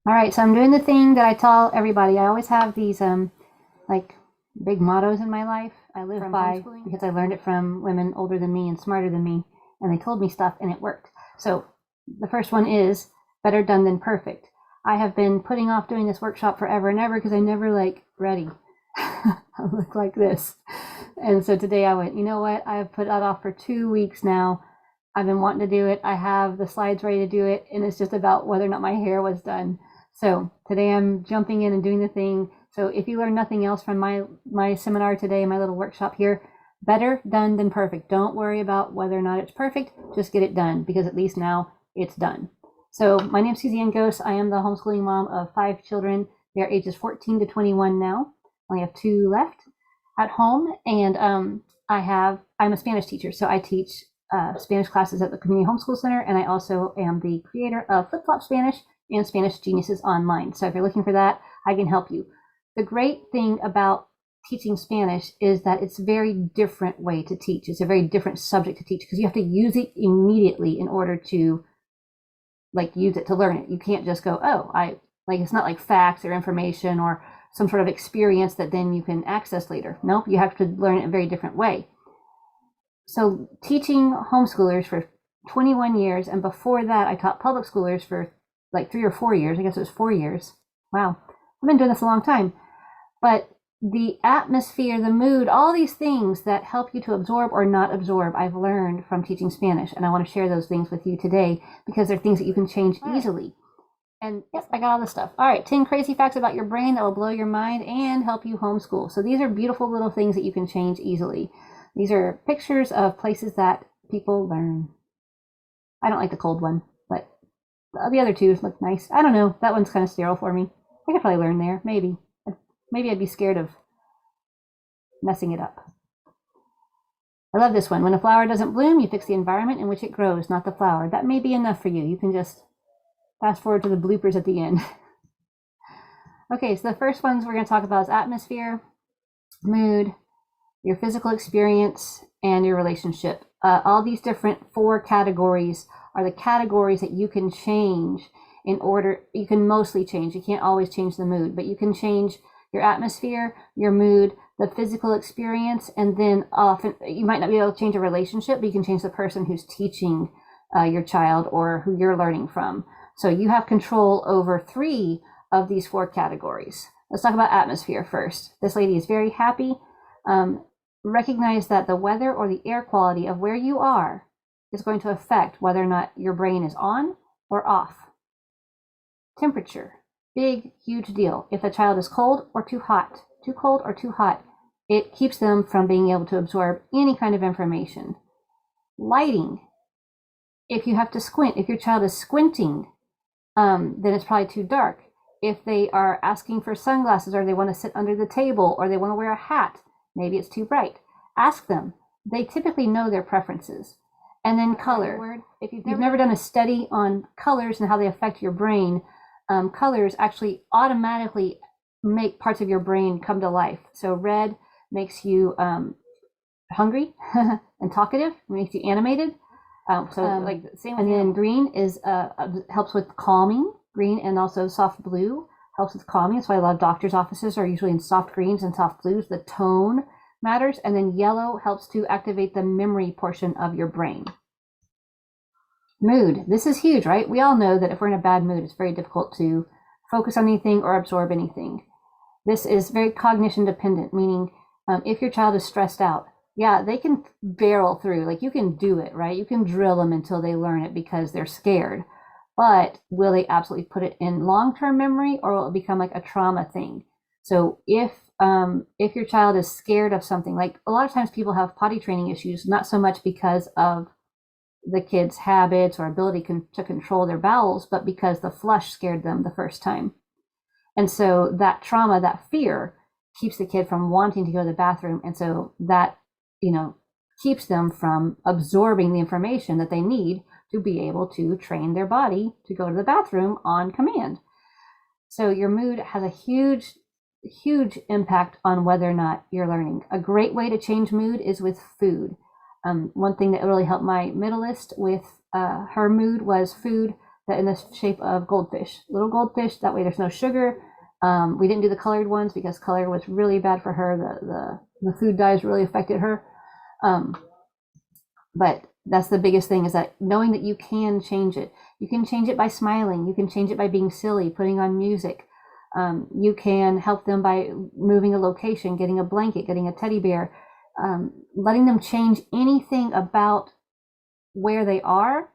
All right, so I'm doing the thing that I tell everybody. I always have these like big mottos in my life I live by because I learned it from women older than me and smarter than me, and they told me stuff and it worked. So the first one is better done than perfect. I have been putting off doing this workshop forever and ever because I never ready. I look like this. And so today I went, you know what? I have put that off for 2 weeks now. I've been wanting to do it. I have the slides ready to do it, and it's just about whether or not my hair was done. So today I'm jumping in and doing the thing. So if you learn nothing else from my seminar today, my little workshop here, better done than perfect. Don't worry about whether or not it's perfect. Just get it done because at least now it's done. So my name's Suzanne Ghost. I am the homeschooling mom of 5 children. They're ages 14 to 21 now. I only have 2 left at home, and I'm a Spanish teacher, so I teach Spanish classes at the Community Homeschool Center, and I also am the creator of Flip Flop Spanish and Spanish Geniuses Online. So if you're looking for that, I can help you. The great thing about teaching Spanish is that it's a very different way to teach. It's a very different subject to teach because you have to use it immediately in order to use it to learn it. You can't just go, oh, it's not like facts or information or some sort of experience that then you can access later. Nope, you have to learn it a very different way. So teaching homeschoolers for 21 years, and before that I taught public schoolers for 3 or 4 years. I guess it was 4 years. Wow, I've been doing this a long time. But the atmosphere, the mood, all these things that help you to absorb or not absorb, I've learned from teaching Spanish, and I want to share those things with you today because they're things that you can change easily. And yes, I got all this stuff. All right, 10 crazy facts about your brain that will blow your mind and help you homeschool. So these are beautiful little things that you can change easily. These are pictures of places that people learn. I don't like the cold one, but the other two look nice. I don't know. That one's kind of sterile for me. I could probably learn there. Maybe. Maybe I'd be scared of messing it up. I love this one. When a flower doesn't bloom, you fix the environment in which it grows, not the flower. That may be enough for you. You can just fast forward to the bloopers at the end. Okay, so the first ones we're going to talk about is atmosphere, mood, your physical experience, and your relationship. All these different 4 categories are the categories that you can change you can mostly change. You can't always change the mood, but you can change your atmosphere, your mood, the physical experience, and then often you might not be able to change a relationship, but you can change the person who's teaching your child or who you're learning from. So you have control over 3 of these 4 categories. Let's talk about atmosphere first. This lady is very happy. Recognize that the weather or the air quality of where you are is going to affect whether or not your brain is on or off. Temperature, big, huge deal. If a child is cold or too hot, too cold or too hot, it keeps them from being able to absorb any kind of information. Lighting, if you have to squint, if your child is squinting, then it's probably too dark. If they are asking for sunglasses or they want to sit under the table or they want to wear a hat, maybe it's too bright. Ask them. They typically know their preferences. And then color. If you've never done a study on colors and how they affect your brain, colors actually automatically make parts of your brain come to life. So red makes you hungry and talkative, makes you animated. Same. And then green is helps with calming. Green and also soft blue helps with calming. That's why a lot of doctors' offices are usually in soft greens and soft blues. The tone matters. And then yellow helps to activate the memory portion of your brain. Mood. This is huge, right? We all know that if we're in a bad mood, it's very difficult to focus on anything or absorb anything. This is very cognition dependent, meaning if your child is stressed out, yeah, they can barrel through. You can do it, right? You can drill them until they learn it because they're scared. But will they absolutely put it in long-term memory, or will it become like a trauma thing? So if your child is scared of something, like a lot of times people have potty training issues, not so much because of the kids' habits or ability to control their bowels, but because the flush scared them the first time. And so that trauma, that fear, keeps the kid from wanting to go to the bathroom. And so that, keeps them from absorbing the information that they need to be able to train their body to go to the bathroom on command. So your mood has a huge, huge impact on whether or not you're learning. A great way to change mood is with food. One thing that really helped my middleist with her mood was food that in the shape of goldfish, little goldfish. That way there's no sugar. We didn't do the colored ones because color was really bad for her. The food dyes really affected her. But that's the biggest thing, is that knowing that you can change it. You can change it by smiling. You can change it by being silly, putting on music. You can help them by moving a location, getting a blanket, getting a teddy bear, letting them change anything about where they are,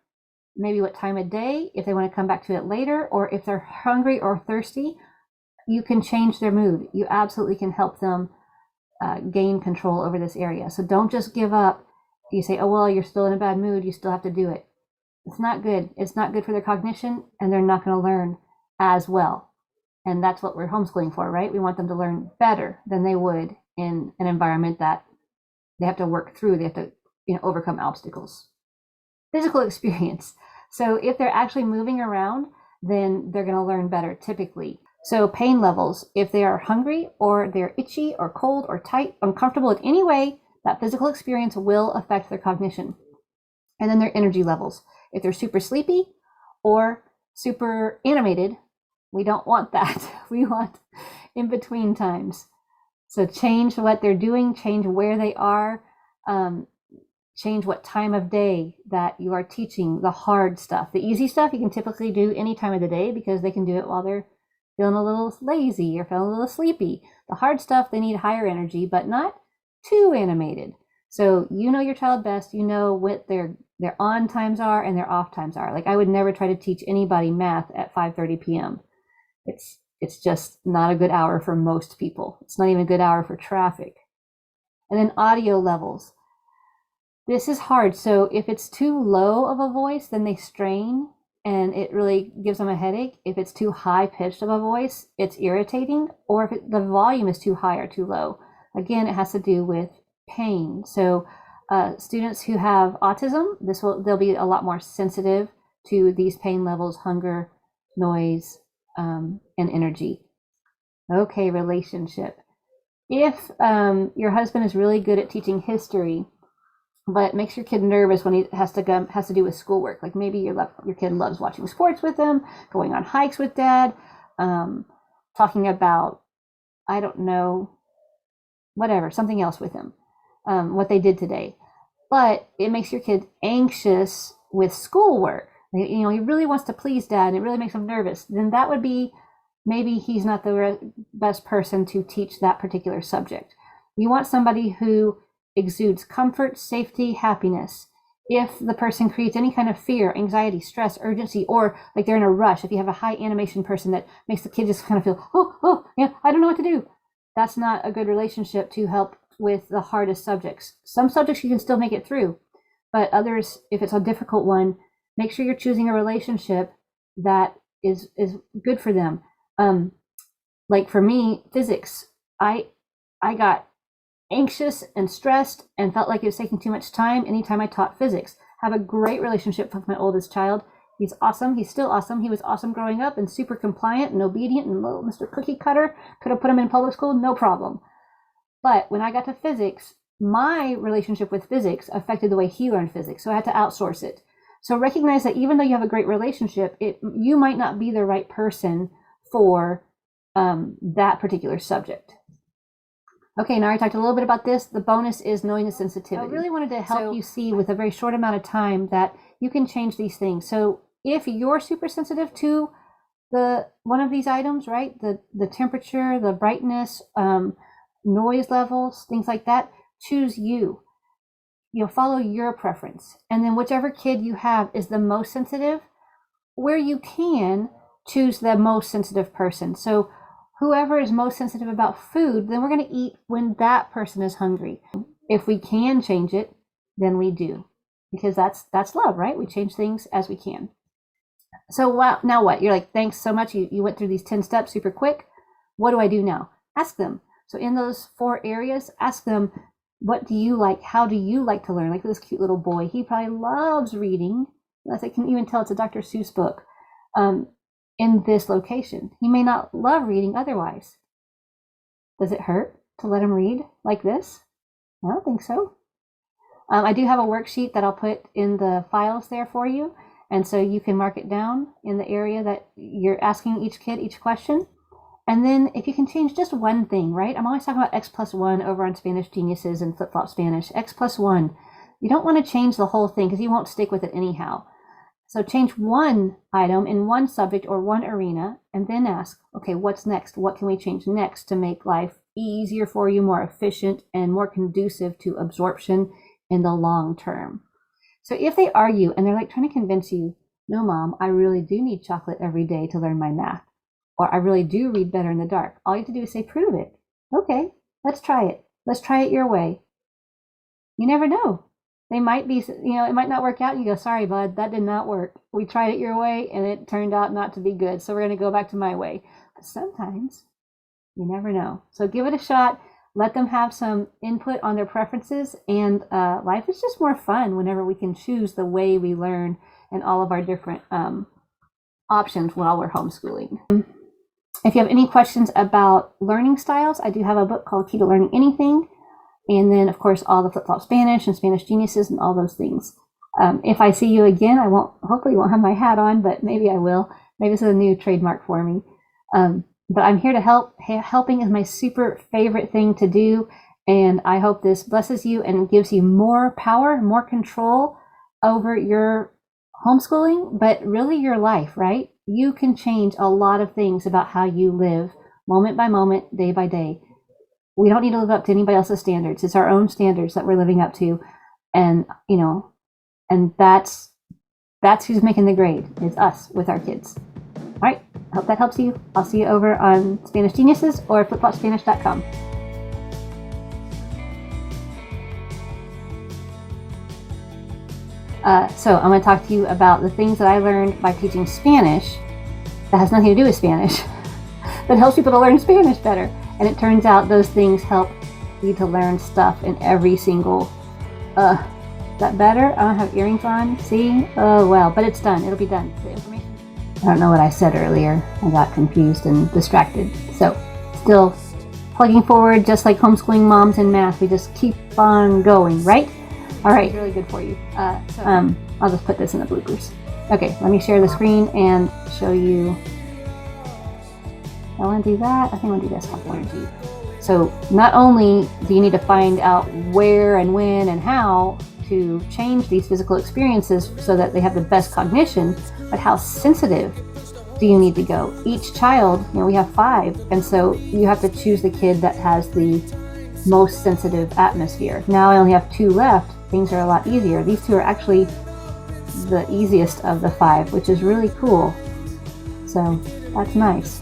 maybe what time of day, if they want to come back to it later, or if they're hungry or thirsty. You can change their mood. You absolutely can help them gain control over this area. So don't just give up. You say, oh, well, you're still in a bad mood. You still have to do it. It's not good. It's not good for their cognition, and they're not going to learn as well. And that's what we're homeschooling for, right? We want them to learn better than they would in an environment that they have to work through. They have to, overcome obstacles. Physical experience. So if they're actually moving around, then they're going to learn better typically. So pain levels, if they are hungry or they're itchy or cold or tight, uncomfortable in any way, that physical experience will affect their cognition. And then their energy levels. If they're super sleepy or super animated, we don't want that. We want in between times. So change what they're doing, change where they are, change what time of day that you are teaching the hard stuff. The easy stuff you can typically do any time of the day because they can do it while they're feeling a little lazy or feeling a little sleepy. The hard stuff, they need higher energy, but not too animated. So you know your child best. You know what their on times are and their off times are. Like I would never try to teach anybody math at 5:30 p.m. It's just not a good hour for most people. It's not even a good hour for traffic. And then audio levels. This is hard. So if it's too low of a voice, then they strain and it really gives them a headache. If it's too high pitched of a voice, it's irritating. Or if the volume is too high or too low, again, it has to do with pain. So students who have autism, they'll be a lot more sensitive to these pain levels, hunger, noise, and energy. Okay, relationship. If your husband is really good at teaching history, but makes your kid nervous when he has to do with schoolwork, like maybe your kid loves watching sports with him, going on hikes with dad, talking about, I don't know, whatever, something else with him, what they did today, but it makes your kid anxious with schoolwork. He really wants to please dad and it really makes him nervous. Then that would be, maybe he's not the best person to teach that particular subject. You want somebody who exudes comfort, safety, happiness. If the person creates any kind of fear, anxiety, stress, urgency, or like they're in a rush, if you have a high animation person that makes the kid just kind of feel, oh, yeah, I don't know what to do. That's not a good relationship to help with the hardest subjects. Some subjects you can still make it through, but others, if it's a difficult one, make sure you're choosing a relationship that is good for them. Like for me, physics, I got anxious and stressed and felt like it was taking too much time anytime I taught physics. Have a great relationship with my oldest child. He's awesome. He's still awesome. He was awesome growing up and super compliant and obedient and little Mr. Cookie Cutter. Could have put him in public school, no problem. But when I got to physics, my relationship with physics affected the way he learned physics. So I had to outsource it. So recognize that even though you have a great relationship, you might not be the right person for that particular subject. Okay, now I talked a little bit about this. The bonus is knowing the sensitivity. I really wanted to help you see with a very short amount of time that you can change these things. So if you're super sensitive to one of these items, right, the temperature, the brightness, noise levels, things like that, choose you. Follow your preference. And then whichever kid you have is the most sensitive, where you can, choose the most sensitive person. So whoever is most sensitive about food, then we're going to eat when that person is hungry. If we can change it, then we do. Because that's love, right? We change things as we can. So now what? You're like, thanks so much. You went through these 10 steps super quick. What do I do now? Ask them. So in those 4 areas, ask them, what do you like? How do you like to learn? Like this cute little boy, he probably loves reading. As I can even tell, it's a Dr. Seuss book. In this location, he may not love reading otherwise. Does it hurt to let him read like this? I don't think so. I do have a worksheet that I'll put in the files there for you. And so you can mark it down in the area that you're asking each kid each question. And then if you can change just one thing, right? I'm always talking about X+1 over on Spanish Geniuses and Flip Flop Spanish. X+1. You don't want to change the whole thing because you won't stick with it anyhow. So change one item in one subject or one arena and then ask, okay, what's next? What can we change next to make life easier for you, more efficient, and more conducive to absorption in the long term? So if they argue and they're like trying to convince you, no, Mom, I really do need chocolate every day to learn my math, or I really do read better in the dark, all you have to do is say, prove it. Okay, let's try it. Let's try it your way. You never know. They might be, it might not work out. And you go, sorry, bud, that did not work. We tried it your way and it turned out not to be good. So we're going to go back to my way. But sometimes you never know. So give it a shot. Let them have some input on their preferences. And life is just more fun whenever we can choose the way we learn and all of our different options while we're homeschooling. If you have any questions about learning styles, I do have a book called Key to Learning Anything. And then, of course, all the Flip Flop Spanish and Spanish Geniuses and all those things. If I see you again, hopefully won't have my hat on, but maybe I will. Maybe this is a new trademark for me. But I'm here to help. Helping is my super favorite thing to do. And I hope this blesses you and gives you more power, more control over your homeschooling, but really your life, right? You can change a lot of things about how you live moment by moment, day by day. We don't need to live up to anybody else's standards. It's our own standards that we're living up to. And, and that's who's making the grade. It's us with our kids. All right. I hope that helps you. I'll see you over on Spanish Geniuses or flipflopspanish.com. So I'm going to talk to you about the things that I learned by teaching Spanish that has nothing to do with Spanish, but helps people to learn Spanish better. And it turns out those things help you to learn stuff in every single, is that better? I don't have earrings on, see? Oh, well, but it's done. It'll be done. The information. I don't know what I said earlier. I got confused and distracted. So still plugging forward, just like homeschooling moms in math. We just keep on going, right? All right. It's really good for you. I'll just put this in the bloopers. Okay, let me share the screen and show you. I want to do that. I think I want to do desktop energy. So not only do you need to find out where and when and how to change these physical experiences so that they have the best cognition, but how sensitive do you need to go? Each child, we have 5, and so you have to choose the kid that has the most sensitive atmosphere. Now I only have 2 left. Things are a lot easier. These 2 are actually the easiest of the 5, which is really cool. So that's nice.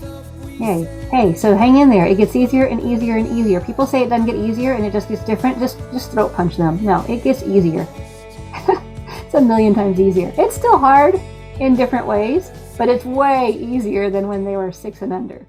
Yay. Hey, so hang in there. It gets easier and easier and easier. People say it doesn't get easier and it just gets different. Just throat punch them. No, it gets easier. It's a million times easier. It's still hard in different ways, but it's way easier than when they were 6 and under.